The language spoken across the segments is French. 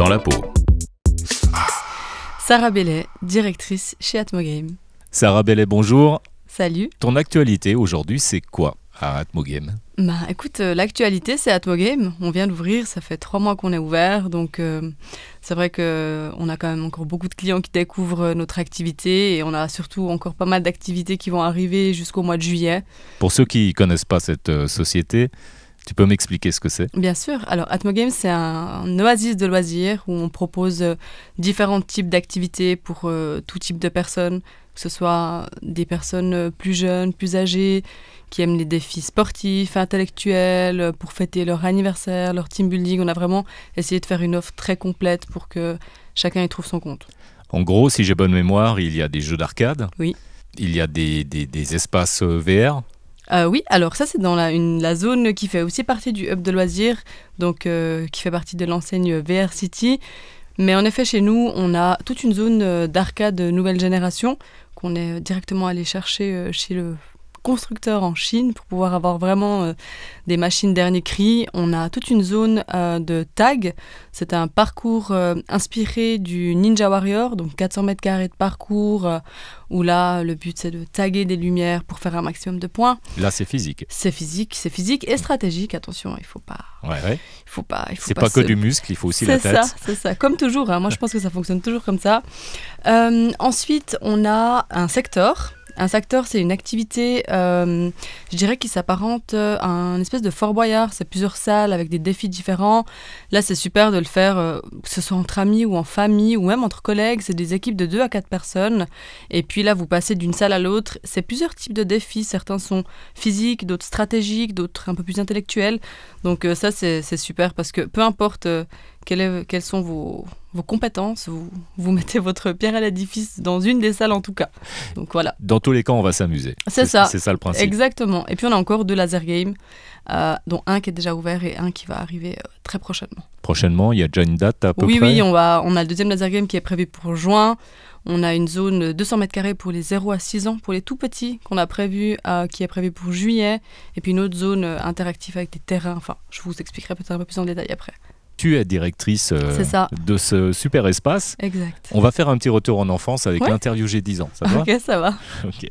dans la peau. Sarah Bellet, directrice chez Atmogame. Sarah Bellet, bonjour. Salut. Ton actualité aujourd'hui, c'est quoi à Atmogame ? Écoute, l'actualité, c'est Atmogame. On vient d'ouvrir, ça fait 3 mois qu'on est ouvert. Donc, c'est vrai qu'on a quand même encore beaucoup de clients qui découvrent notre activité. Et on a surtout encore pas mal d'activités qui vont arriver jusqu'au mois de juillet. Pour ceux qui ne connaissent pas cette société, tu peux m'expliquer ce que c'est ? Bien sûr. Alors, Atmogame, c'est un oasis de loisirs où on propose différents types d'activités pour tout type de personnes, que ce soit des personnes plus jeunes, plus âgées, qui aiment les défis sportifs, intellectuels, pour fêter leur anniversaire, leur team building. On a vraiment essayé de faire une offre très complète pour que chacun y trouve son compte. En gros, si j'ai bonne mémoire, il y a des jeux d'arcade. Oui. Il y a des espaces VR. Oui, alors ça c'est dans la zone qui fait aussi partie du hub de loisirs, donc qui fait partie de l'enseigne VR City. Mais en effet, chez nous, on a toute une zone d'arcade nouvelle génération qu'on est directement allé chercher chez le constructeur en Chine pour pouvoir avoir vraiment des machines dernier cri. On a toute une zone de tag. C'est un parcours inspiré du Ninja Warrior, donc 400 mètres carrés de parcours où là, le but c'est de taguer des lumières pour faire un maximum de points. Là, c'est physique. C'est physique et stratégique. Attention, il faut pas. Ouais. C'est pas que du muscle, il faut aussi la tête. C'est ça. Comme toujours. Moi, je pense que ça fonctionne toujours comme ça. Ensuite, on a un secteur. Un secteur, c'est une activité, je dirais, qui s'apparente à un espèce de Fort Boyard. C'est plusieurs salles avec des défis différents. Là, c'est super de le faire, que ce soit entre amis ou en famille ou même entre collègues. C'est des équipes de 2 à 4 personnes. Et puis là, vous passez d'une salle à l'autre. C'est plusieurs types de défis. Certains sont physiques, d'autres stratégiques, d'autres un peu plus intellectuels. Donc ça, c'est super parce que peu importe quelles sont vos compétences, vous mettez votre pierre à l'édifice dans une des salles en tout cas. Donc voilà. Dans tous les cas, on va s'amuser. C'est ça le principe. Exactement. Et puis on a encore 2 laser games, dont un qui est déjà ouvert et un qui va arriver très prochainement. Prochainement, il y a déjà une date à peu près ? Oui, on a le 2e laser game qui est prévu pour juin. On a une zone 200 mètres carrés pour les 0 à 6 ans, pour les tout petits, qu'on a prévu, qui est prévu pour juillet. Et puis une autre zone interactive avec des terrains. Enfin, je vous expliquerai peut-être un peu plus en détail après. Tu es directrice de ce super espace. Exact. On va faire un petit retour en enfance avec l'interview J'ai 10 ans. Ça va ? Ok, ça va. Ok.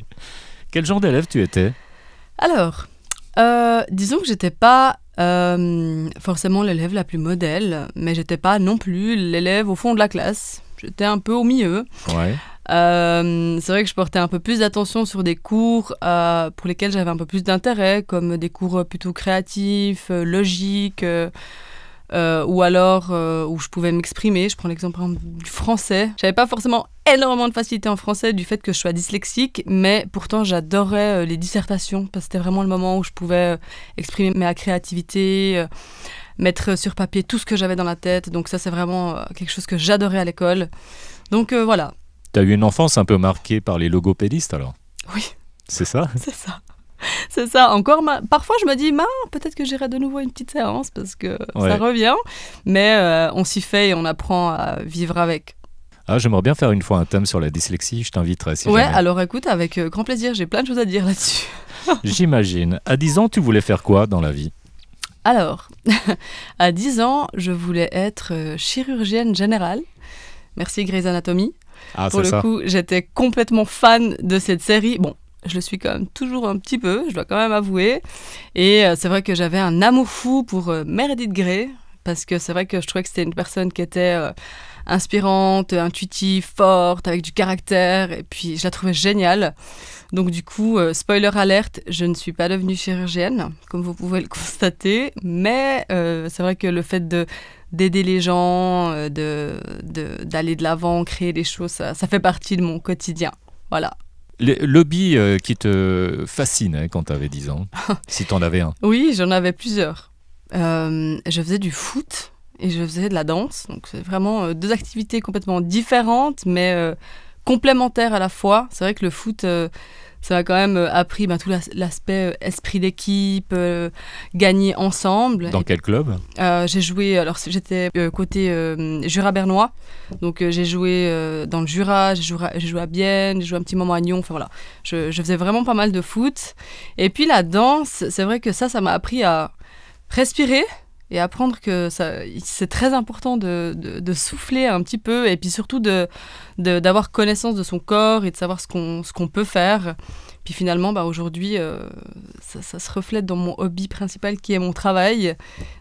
Quel genre d'élève tu étais ? Alors, disons que j'étais pas forcément l'élève la plus modèle, mais j'étais pas non plus l'élève au fond de la classe. J'étais un peu au milieu. Ouais. C'est vrai que je portais un peu plus d'attention sur des cours pour lesquels j'avais un peu plus d'intérêt, comme des cours plutôt créatifs, logiques, ou alors où je pouvais m'exprimer. Je prends l'exemple du français. J'avais pas forcément énormément de facilité en français du fait que je sois dyslexique, mais pourtant j'adorais les dissertations parce que c'était vraiment le moment où je pouvais exprimer ma créativité, mettre sur papier tout ce que j'avais dans la tête. Donc ça, c'est vraiment quelque chose que j'adorais à l'école. Donc voilà. T'as eu une enfance un peu marquée par les logopédistes alors ? Oui. C'est ça ? C'est ça. Encore, parfois je me dis, peut-être que j'irai de nouveau à une petite séance parce que ça revient. Mais on s'y fait et on apprend à vivre avec. J'aimerais bien faire une fois un thème sur la dyslexie, je t'inviterai si jamais. Alors écoute, avec grand plaisir, j'ai plein de choses à dire là-dessus. J'imagine. À 10 ans, tu voulais faire quoi dans la vie ? Alors, à 10 ans, je voulais être chirurgienne générale. Merci Grey's Anatomy. Pour le coup, j'étais complètement fan de cette série. Bon, je le suis quand même toujours un petit peu, je dois quand même avouer. Et c'est vrai que j'avais un amour fou pour Meredith Grey, parce que c'est vrai que je trouvais que c'était une personne qui était inspirante, intuitive, forte, avec du caractère, et puis je la trouvais géniale. Donc du coup, spoiler alerte, je ne suis pas devenue chirurgienne, comme vous pouvez le constater, mais c'est vrai que le fait d'aider les gens, d'aller de l'avant, créer des choses, ça fait partie de mon quotidien. Voilà. Les hobbies qui te fascinent quand tu avais 10 ans, si tu en avais un ? Oui, j'en avais plusieurs. Je faisais du foot et je faisais de la danse. Donc c'est vraiment 2 activités complètement différentes, mais complémentaires à la fois. C'est vrai que le foot, ça m'a quand même appris tout l'aspect esprit d'équipe, gagner ensemble. Dans quel club ? J'ai joué, alors j'étais côté Jura bernois, donc j'ai joué dans le Jura, j'ai joué à Bienne, j'ai joué un petit moment à Nyon, enfin voilà. Je faisais vraiment pas mal de foot. Et puis la danse, c'est vrai que ça m'a appris à respirer et apprendre que c'est très important de souffler un petit peu et puis surtout d'avoir connaissance de son corps et de savoir ce qu'on peut faire. Puis finalement, aujourd'hui, ça se reflète dans mon hobby principal qui est mon travail,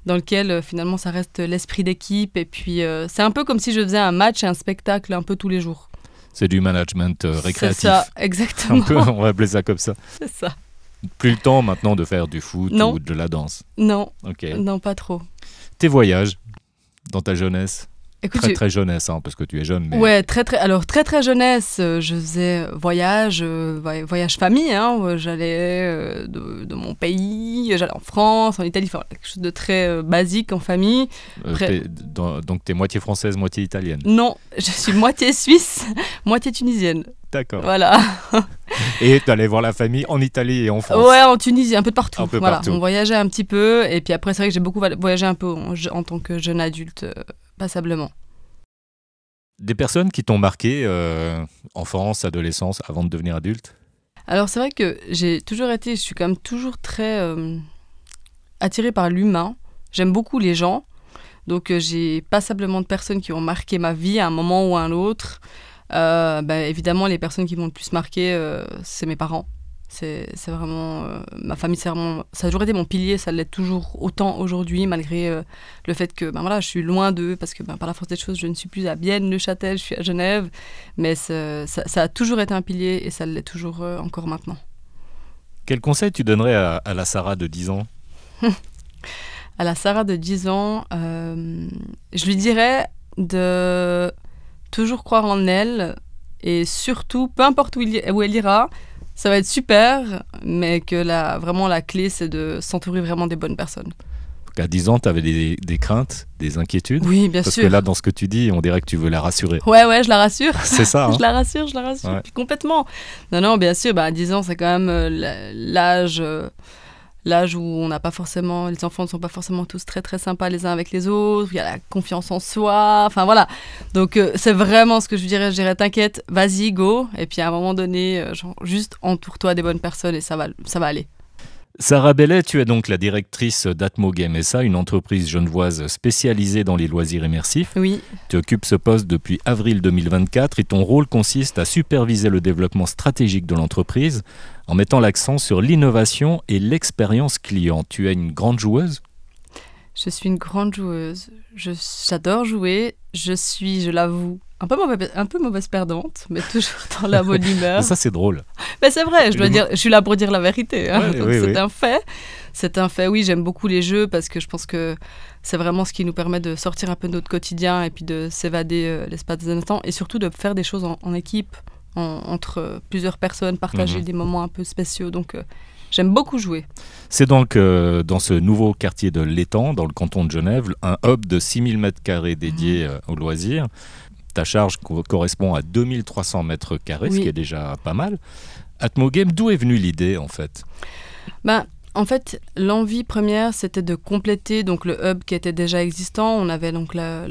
dans lequel finalement ça reste l'esprit d'équipe. Et puis c'est un peu comme si je faisais un match et un spectacle un peu tous les jours. C'est du management récréatif. C'est ça, exactement. On va appeler ça comme ça. C'est ça. Plus le temps maintenant de faire du foot ou de la danse? Non, okay. Non, pas trop. Tes voyages dans ta jeunesse? Écoute, très jeunesse, hein, parce que tu es jeune. Mais... Ouais, très jeunesse. Je faisais voyage famille. Hein, j'allais de mon pays, j'allais en France, en Italie, enfin, quelque chose de très basique en famille. Donc tu es moitié française, moitié italienne? Non, je suis moitié suisse, moitié tunisienne. D'accord. Voilà. Et tu allais voir la famille en Italie et en France? Ouais, en Tunisie, un peu de partout. Partout. On voyageait un petit peu. Et puis après, c'est vrai que j'ai beaucoup voyagé un peu en tant que jeune adulte, passablement. Des personnes qui t'ont marqué, enfance, adolescence, avant de devenir adulte? Alors c'est vrai que je suis quand même toujours très attirée par l'humain. J'aime beaucoup les gens. Donc j'ai passablement de personnes qui ont marqué ma vie à un moment ou à un autre. Évidemment, les personnes qui m'ont le plus marqué, c'est mes parents. C'est vraiment ma famille, ça a toujours été mon pilier, ça l'est toujours autant aujourd'hui, malgré le fait que je suis loin d'eux, parce que par la force des choses, je ne suis plus à Bienne, Neuchâtel, je suis à Genève, mais ça a toujours été un pilier et ça l'est toujours encore maintenant. Quel conseil tu donnerais à la Sarah de 10 ans? À la Sarah de 10 ans, je lui dirais de toujours croire en elle et surtout, peu importe où elle ira, ça va être super, mais que vraiment la clé, c'est de s'entourer vraiment des bonnes personnes. À 10 ans, tu avais des craintes, des inquiétudes? Oui, bien sûr. Parce que là, dans ce que tu dis, on dirait que tu veux la rassurer. Ouais, je la rassure. C'est ça. Hein. Je la rassure, ouais. Complètement. Non, bien sûr, à 10 ans, c'est quand même l'âge où on n'a pas forcément, les enfants ne sont pas forcément tous très très sympas les uns avec les autres, il y a la confiance en soi, enfin voilà. Donc c'est vraiment ce que je dirais, t'inquiète, vas-y, go, et puis à un moment donné, juste entoure-toi des bonnes personnes et ça va aller. Sarah Bellet, tu es donc la directrice d'Atmo Game SA, une entreprise genevoise spécialisée dans les loisirs immersifs. Oui. Tu occupes ce poste depuis avril 2024 et ton rôle consiste à superviser le développement stratégique de l'entreprise en mettant l'accent sur l'innovation et l'expérience client. Tu es une grande joueuse? Je suis une grande joueuse. J'adore jouer. Je l'avoue, un peu mauvaise perdante, mais toujours dans la bonne humeur. Ça, c'est drôle. Mais c'est vrai, je suis là pour dire la vérité. Hein. Ouais, oui, un fait. C'est un fait, oui, j'aime beaucoup les jeux parce que je pense que c'est vraiment ce qui nous permet de sortir un peu de notre quotidien et puis de s'évader l'espace d'un instant et surtout de faire des choses en équipe, entre plusieurs personnes, partager des moments un peu spéciaux. Donc, j'aime beaucoup jouer. C'est donc dans ce nouveau quartier de l'Étang, dans le canton de Genève, un hub de 6000 m² dédié aux loisirs. Ta charge correspond à 2300 m², ce qui est déjà pas mal. Atmo Game, d'où est venue l'idée en fait? En fait, l'envie première, c'était de compléter donc, le hub qui était déjà existant. On avait donc la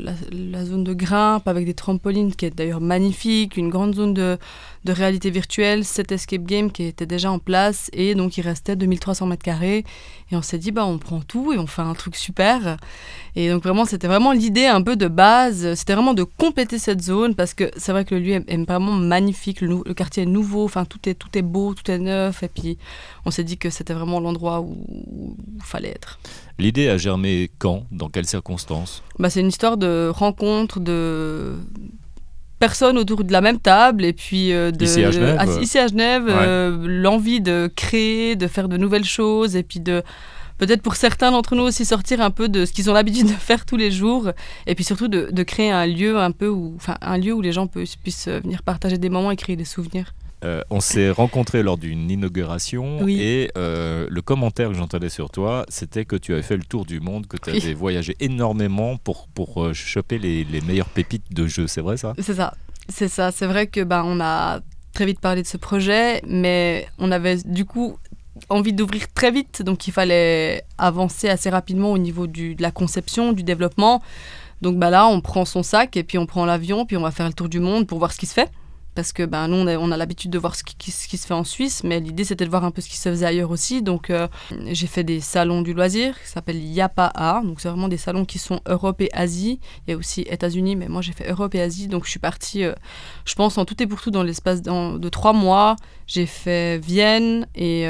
zone de grimpe avec des trampolines qui est d'ailleurs magnifique, une grande zone de réalité virtuelle, 7 escape games qui était déjà en place et donc il restait 2300 m². Et on s'est dit, on prend tout et on fait un truc super. Et donc c'était vraiment l'idée un peu de base. C'était vraiment de compléter cette zone parce que c'est vrai que le lieu est vraiment magnifique. Le quartier est nouveau, enfin tout est beau, tout est neuf. Et puis on s'est dit que c'était vraiment l'endroit où il fallait être. L'idée a germé quand? Dans quelles circonstances? C'est une histoire de rencontre de personnes autour de la même table et puis ici à Genève, l'envie de créer, de faire de nouvelles choses et puis de peut-être pour certains d'entre nous aussi sortir un peu de ce qu'ils ont l'habitude de faire tous les jours et puis surtout de créer un lieu où les gens puissent venir partager des moments et créer des souvenirs. On s'est rencontrés lors d'une inauguration et le commentaire que j'entendais sur toi, c'était que tu avais fait le tour du monde, que tu avais voyagé énormément pour choper les meilleures pépites de jeux. C'est vrai ça? C'est ça. C'est vrai que on a très vite parlé de ce projet, mais on avait du coup envie d'ouvrir très vite, donc il fallait avancer assez rapidement au niveau de la conception, du développement. Donc là, on prend son sac et puis on prend l'avion, puis on va faire le tour du monde pour voir ce qui se fait. parce que nous, on a l'habitude de voir ce qui se fait en Suisse, mais l'idée, c'était de voir un peu ce qui se faisait ailleurs aussi. Donc, j'ai fait des salons du loisir qui s'appellent YAPA. Donc, c'est vraiment des salons qui sont Europe et Asie. Il y a aussi États-Unis, mais moi, j'ai fait Europe et Asie. Donc, je suis partie, je pense, en tout et pour tout, dans l'espace de 3 mois. J'ai fait Vienne et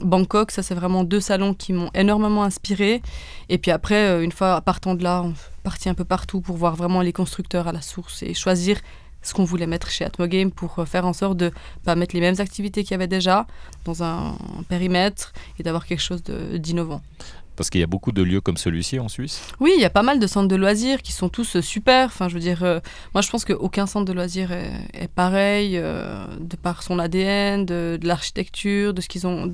Bangkok. Ça, c'est vraiment 2 salons qui m'ont énormément inspirée. Et puis après, une fois partant de là, on est parti un peu partout pour voir vraiment les constructeurs à la source et choisir ce qu'on voulait mettre chez Atmogame pour faire en sorte de ne pas mettre les mêmes activités qu'il y avait déjà dans un périmètre et d'avoir quelque chose d'innovant. Parce qu'il y a beaucoup de lieux comme celui-ci en Suisse. Oui, il y a pas mal de centres de loisirs qui sont tous super. Enfin, je veux dire, moi je pense qu'aucun centre de loisirs est pareil, de par son ADN, de l'architecture, de ce qu'ils ont.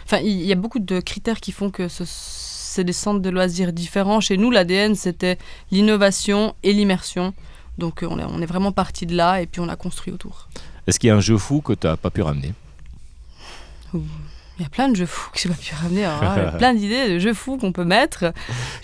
Enfin, il y a beaucoup de critères qui font que c'est des centres de loisirs différents. Chez nous, l'ADN, c'était l'innovation et l'immersion. Donc on est vraiment parti de là et puis on a construit autour. Est-ce qu'il y a un jeu fou que tu n'as pas pu ramener ? Il y a plein de jeux fous que je n'ai pas pu ramener. Alors, il y a plein d'idées de jeux fous qu'on peut mettre.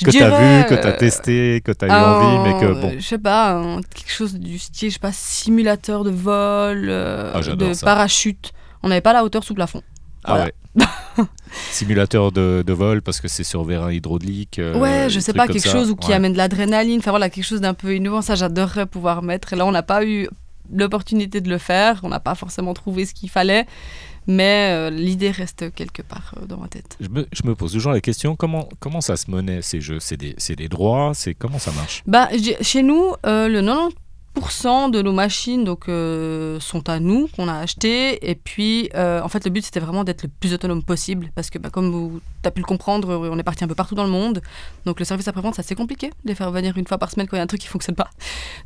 Que tu as vu, que tu as testé, que tu as eu envie, mais que bon. Je sais pas, quelque chose du style, je sais pas, simulateur de vol, de ça. Parachute. On n'avait pas la hauteur sous plafond. Voilà. Ah ouais. Simulateur de vol parce que c'est sur vérin hydraulique. Ouais, je sais pas, quelque chose qui amène de l'adrénaline. Enfin voilà, quelque chose d'un peu innovant. Ça, j'adorerais pouvoir mettre. Et là, on n'a pas eu l'opportunité de le faire. On n'a pas forcément trouvé ce qu'il fallait. Mais l'idée reste quelque part dans ma tête. Je me pose toujours la question, comment ça se monnaie ces jeux ? C'est des droits ? Comment ça marche ? Chez nous, le 90% de nos machines donc, sont à nous, qu'on a achetées. Et puis, en fait, le but, c'était vraiment d'être le plus autonome possible. Parce que, comme tu as pu le comprendre, on est parti un peu partout dans le monde. Donc, le service après-vente, c'est assez compliqué de les faire venir une fois par semaine quand il y a un truc qui ne fonctionne pas.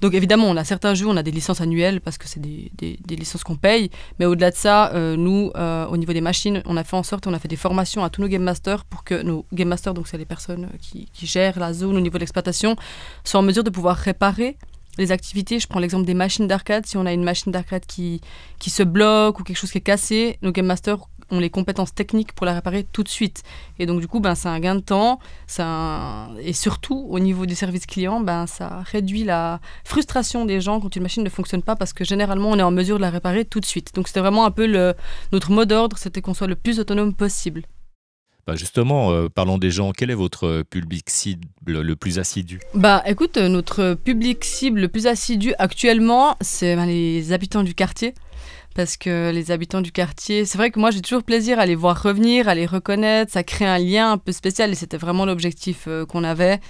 Donc, évidemment, on a certains jeux, on a des licences annuelles parce que c'est des licences qu'on paye. Mais au-delà de ça, nous, au niveau des machines, on a fait en sorte, on a fait des formations à tous nos Game Masters pour que nos Game Masters, donc c'est les personnes qui gèrent la zone au niveau de l'exploitation, soient en mesure de pouvoir réparer les activités. Je prends l'exemple des machines d'arcade. Si on a une machine d'arcade qui se bloque ou quelque chose qui est cassé, nos Game Masters ont les compétences techniques pour la réparer tout de suite. Et donc, du coup, c'est un gain de temps. Et surtout, au niveau du service client, ça réduit la frustration des gens quand une machine ne fonctionne pas parce que généralement, on est en mesure de la réparer tout de suite. Donc, c'était vraiment un peu notre mot d'ordre, c'était qu'on soit le plus autonome possible. Justement, parlons des gens, quel est votre public cible le plus assidu ? Écoute, notre public cible le plus assidu actuellement, c'est les habitants du quartier. Parce que les habitants du quartier, c'est vrai que moi j'ai toujours plaisir à les voir revenir, à les reconnaître, ça crée un lien un peu spécial et c'était vraiment l'objectif qu'on avait.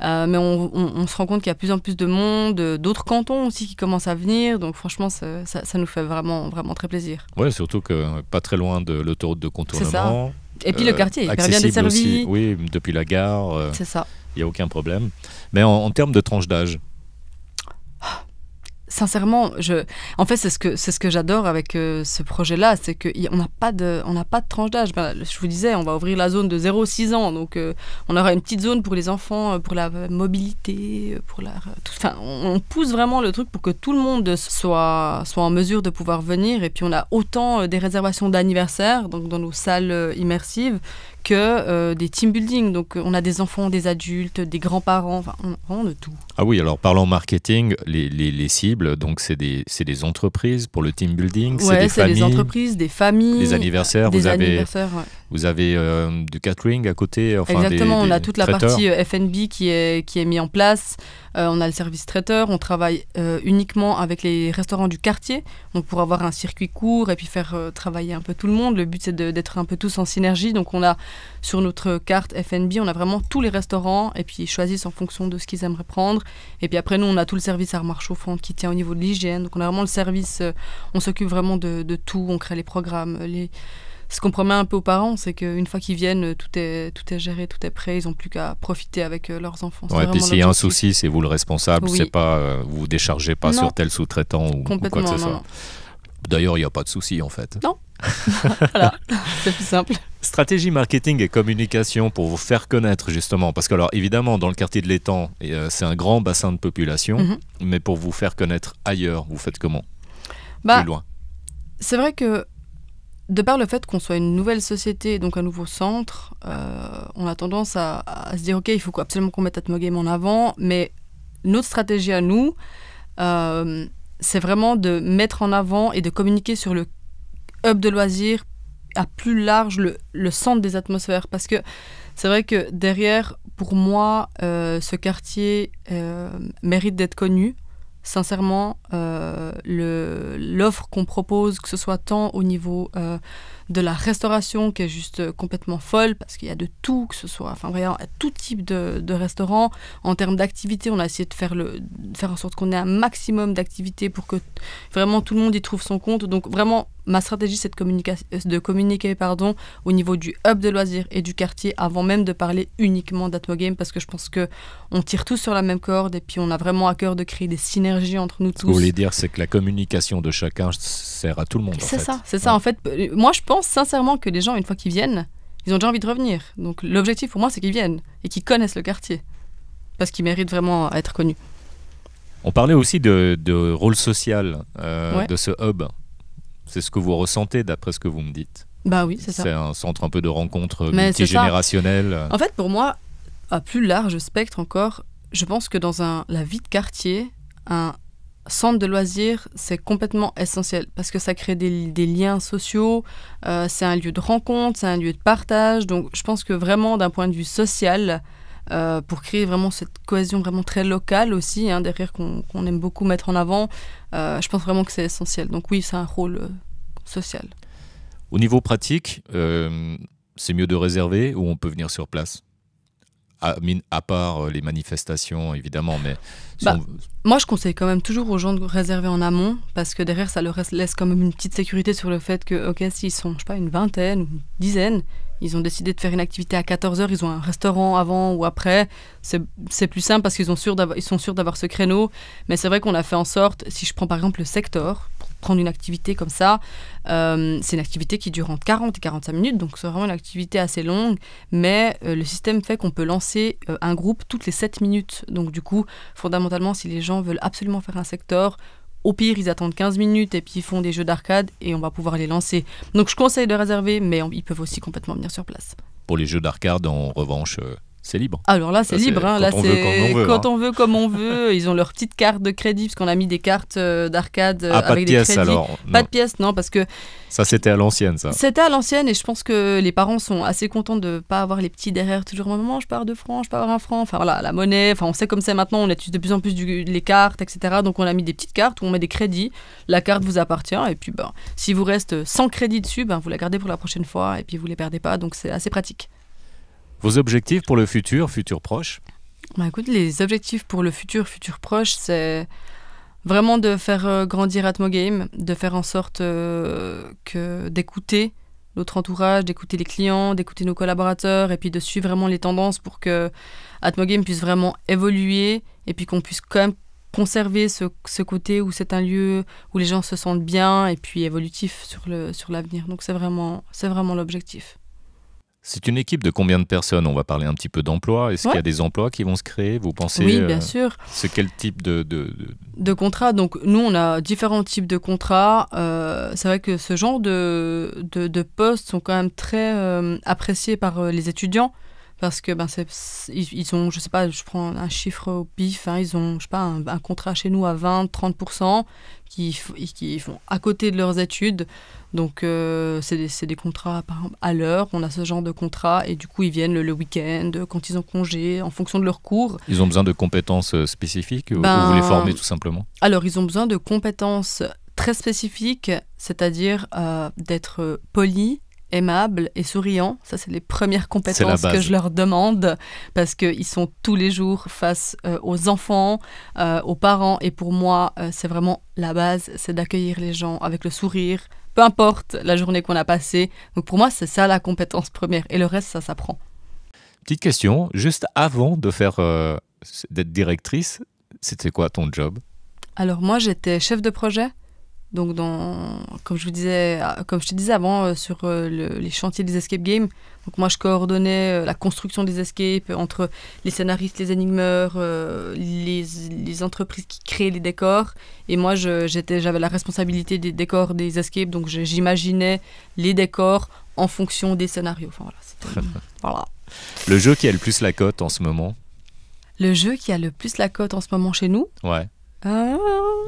Mais on se rend compte qu'il y a de plus en plus de monde, d'autres cantons aussi qui commencent à venir, donc franchement ça nous fait vraiment, vraiment très plaisir. Oui, surtout que pas très loin de l'autoroute de contournement. C'est ça. Et puis le quartier est hyper bien desservi. Aussi, oui, depuis la gare, c'est ça. Il n'y a aucun problème. Mais en termes de tranche d'âge, sincèrement, en fait, c'est ce que j'adore avec ce projet-là, c'est qu'on n'a pas de tranche d'âge. Je vous disais, on va ouvrir la zone de 0-6 ans, donc on aura une petite zone pour les enfants, pour la mobilité, on pousse vraiment le truc pour que tout le monde soit en mesure de pouvoir venir. Et puis on a autant des réservations d'anniversaire, donc dans nos salles immersives, que des team building. Donc on a des enfants, des adultes, des grands-parents, on a vraiment de tout. Ah oui, alors parlons marketing, les cibles, donc c'est des entreprises pour le team building, c'est des familles. C'est des entreprises, des familles. Des anniversaires, vous avez du catering à côté. Exactement, on a toute la partie F&B qui est mise en place. On a le service traiteur, on travaille uniquement avec les restaurants du quartier, donc pour avoir un circuit court et puis faire travailler un peu tout le monde. Le but c'est d'être un peu tous en synergie, donc on a sur notre carte F&B, on a vraiment tous les restaurants et puis ils choisissent en fonction de ce qu'ils aimeraient prendre. Et puis après nous on a tout le service armoire chauffante qui tient au niveau de l'hygiène, donc on a vraiment le service, on s'occupe vraiment de tout, on crée les programmes, Ce qu'on promet un peu aux parents, c'est qu'une fois qu'ils viennent, tout est géré, tout est prêt, ils n'ont plus qu'à profiter avec leurs enfants. Ouais, et puis s'il y a un souci, c'est vous le responsable, oui. C'est pas, vous ne déchargez pas sur tel sous-traitant ou quoi que ce soit. Non. D'ailleurs, il n'y a pas de souci en fait. Non, voilà, c'est plus simple. Stratégie marketing et communication pour vous faire connaître justement, parce que alors évidemment dans le quartier de l'Étang, c'est un grand bassin de population, mais pour vous faire connaître ailleurs, vous faites comment ? Plus loin. C'est vrai que de par le fait qu'on soit une nouvelle société, donc un nouveau centre, on a tendance à se dire ok, il faut absolument qu'on mette Atmogame en avant, mais notre stratégie à nous, c'est vraiment de mettre en avant et de communiquer sur le hub de loisirs à plus large, le centre des atmosphères. Parce que c'est vrai que derrière, pour moi, ce quartier mérite d'être connu. Sincèrement, l'offre qu'on propose, que ce soit tant au niveau de la restauration, qui est juste complètement folle, parce qu'il y a de tout, que ce soit, enfin vraiment, tout type de restaurant. En termes d'activité, on a essayé de faire en sorte qu'on ait un maximum d'activités pour que vraiment tout le monde y trouve son compte. Donc vraiment, ma stratégie, c'est de communiquer au niveau du hub de loisirs et du quartier avant même de parler uniquement d'Atmogame, parce que je pense qu'on tire tous sur la même corde et puis on a vraiment à cœur de créer des synergies entre nous tous. Ce que vous voulez dire, c'est que la communication de chacun sert à tout le monde. C'est ça. En fait, moi, je pense sincèrement que les gens, une fois qu'ils viennent, ils ont déjà envie de revenir. Donc l'objectif pour moi, c'est qu'ils viennent et qu'ils connaissent le quartier, parce qu'ils méritent vraiment à être connus. On parlait aussi de rôle social de ce hub. C'est ce que vous ressentez d'après ce que vous me dites. Bah oui, c'est ça. C'est un centre un peu de rencontre multigénérationnelle. En fait, pour moi, à plus large spectre encore, je pense que dans la vie de quartier, un centre de loisirs, c'est complètement essentiel parce que ça crée des liens sociaux, c'est un lieu de rencontre, c'est un lieu de partage. Donc, je pense que vraiment, d'un point de vue social, pour créer vraiment cette cohésion vraiment très locale aussi, derrière qu'on aime beaucoup mettre en avant, je pense vraiment que c'est essentiel. Donc oui, c'est un rôle social. Au niveau pratique, c'est mieux de réserver ou on peut venir sur place ? À part les manifestations, évidemment, mais... Moi, je conseille quand même toujours aux gens de réserver en amont, parce que derrière, ça leur laisse quand même une petite sécurité sur le fait que, ok, s'ils sont, je sais pas, une vingtaine ou une dizaine, ils ont décidé de faire une activité à 14h, ils ont un restaurant avant ou après, c'est plus simple parce qu'ils sont sûrs d'avoir ce créneau. Mais c'est vrai qu'on a fait en sorte, si je prends par exemple le secteur, pour prendre une activité comme ça, c'est une activité qui dure entre 40 et 45 minutes, donc c'est vraiment une activité assez longue, mais le système fait qu'on peut lancer un groupe toutes les 7 minutes. Donc du coup, fondamentalement, si les gens veulent absolument faire un secteur, au pire, ils attendent 15 minutes et puis ils font des jeux d'arcade et on va pouvoir les lancer. Donc je conseille de réserver, mais ils peuvent aussi complètement venir sur place. Pour les jeux d'arcade, en revanche, c'est libre. Alors là, c'est libre. Là, c'est quand on veut, comme on veut. Ils ont leur petite carte de crédit, parce qu'on a mis des cartes d'arcade avec des crédits. Alors, pas de pièces, non, parce que... Ça, c'était à l'ancienne, ça. C'était à l'ancienne, et je pense que les parents sont assez contents de ne pas avoir les petits derrière. Toujours, maman, je pars 2 francs, je pars 1 franc. Enfin, voilà, la monnaie. Enfin, on sait comme c'est maintenant, on utilise de plus en plus les cartes, etc. Donc, on a mis des petites cartes où on met des crédits. La carte vous appartient, et puis, si vous reste 100 crédits dessus, vous la gardez pour la prochaine fois, et puis vous les perdez pas. Donc, c'est assez pratique. Vos objectifs pour le futur proche ? Écoute, les objectifs pour le futur proche, c'est vraiment de faire grandir Atmogame, de faire en sorte d'écouter notre entourage, d'écouter les clients, d'écouter nos collaborateurs, et puis de suivre vraiment les tendances pour que Atmogame puisse vraiment évoluer, et puis qu'on puisse quand même conserver ce côté où c'est un lieu où les gens se sentent bien, et puis évolutif sur l'avenir. Donc c'est vraiment l'objectif. C'est une équipe de combien de personnes ? On va parler un petit peu d'emploi. Est-ce qu'il y a des emplois qui vont se créer ? Vous pensez ? Oui, bien sûr. C'est quel type de contrats ? Donc, nous, on a différents types de contrats. C'est vrai que ce genre de postes sont quand même très appréciés par les étudiants. Parce que ils ont, je sais pas, je prends un chiffre au pif, ils ont, je sais pas, un contrat chez nous à 20-30% qui font à côté de leurs études. Donc c'est des contrats par exemple à l'heure, on a ce genre de contrat et du coup ils viennent le week-end, quand ils ont congé, en fonction de leurs cours. Ils ont besoin de compétences spécifiques ou vous les formez tout simplement ? Alors ils ont besoin de compétences très spécifiques, c'est-à-dire d'être polis, aimable et souriant. Ça, c'est les premières compétences que je leur demande parce qu'ils sont tous les jours face aux enfants, aux parents. Et pour moi, c'est vraiment la base, c'est d'accueillir les gens avec le sourire, peu importe la journée qu'on a passée. Donc pour moi, c'est ça la compétence première. Et le reste, ça s'apprend. Petite question, juste avant de d'être directrice, c'était quoi ton job ? Alors moi, j'étais chef de projet. Donc, comme je te disais avant, sur les chantiers des escape games, donc moi je coordonnais la construction des escapes entre les scénaristes, les énigmeurs, les entreprises qui créent les décors. Et moi j'avais la responsabilité des décors des escapes, donc j'imaginais les décors en fonction des scénarios. Enfin, voilà. Le jeu qui a le plus la cote en ce moment ? Le jeu qui a le plus la cote en ce moment chez nous ? Ouais. Il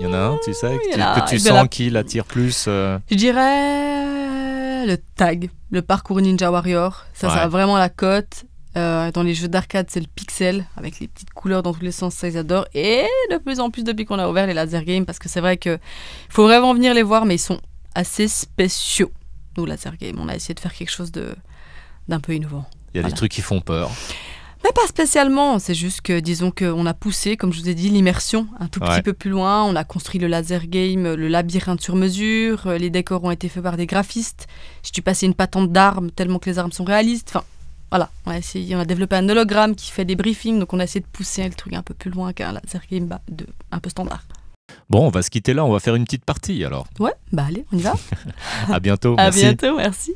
y en a un, tu sais, que tu sens qui l'attire plus Je dirais le tag, le parcours Ninja Warrior. Ça a vraiment la cote. Dans les jeux d'arcade, c'est le pixel, avec les petites couleurs dans tous les sens, ça ils adorent. Et de plus en plus depuis qu'on a ouvert les laser games, parce que c'est vrai qu'il faut vraiment venir les voir, mais ils sont assez spéciaux, nous, laser games. On a essayé de faire quelque chose d'un peu innovant. Il y a des trucs qui font peur. Mais pas spécialement, c'est juste que, disons qu'on a poussé, comme je vous ai dit, l'immersion un tout petit peu plus loin. On a construit le laser game, le labyrinthe sur mesure, les décors ont été faits par des graphistes. J'ai dû passer une patente d'armes tellement que les armes sont réalistes. Enfin, voilà, on a développé un hologramme qui fait des briefings, donc on a essayé de pousser le truc un peu plus loin qu'un laser game un peu standard. Bon, on va se quitter là, on va faire une petite partie alors. Ouais, allez, on y va. À bientôt, merci. À bientôt, merci.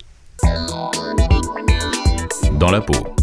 Dans la peau.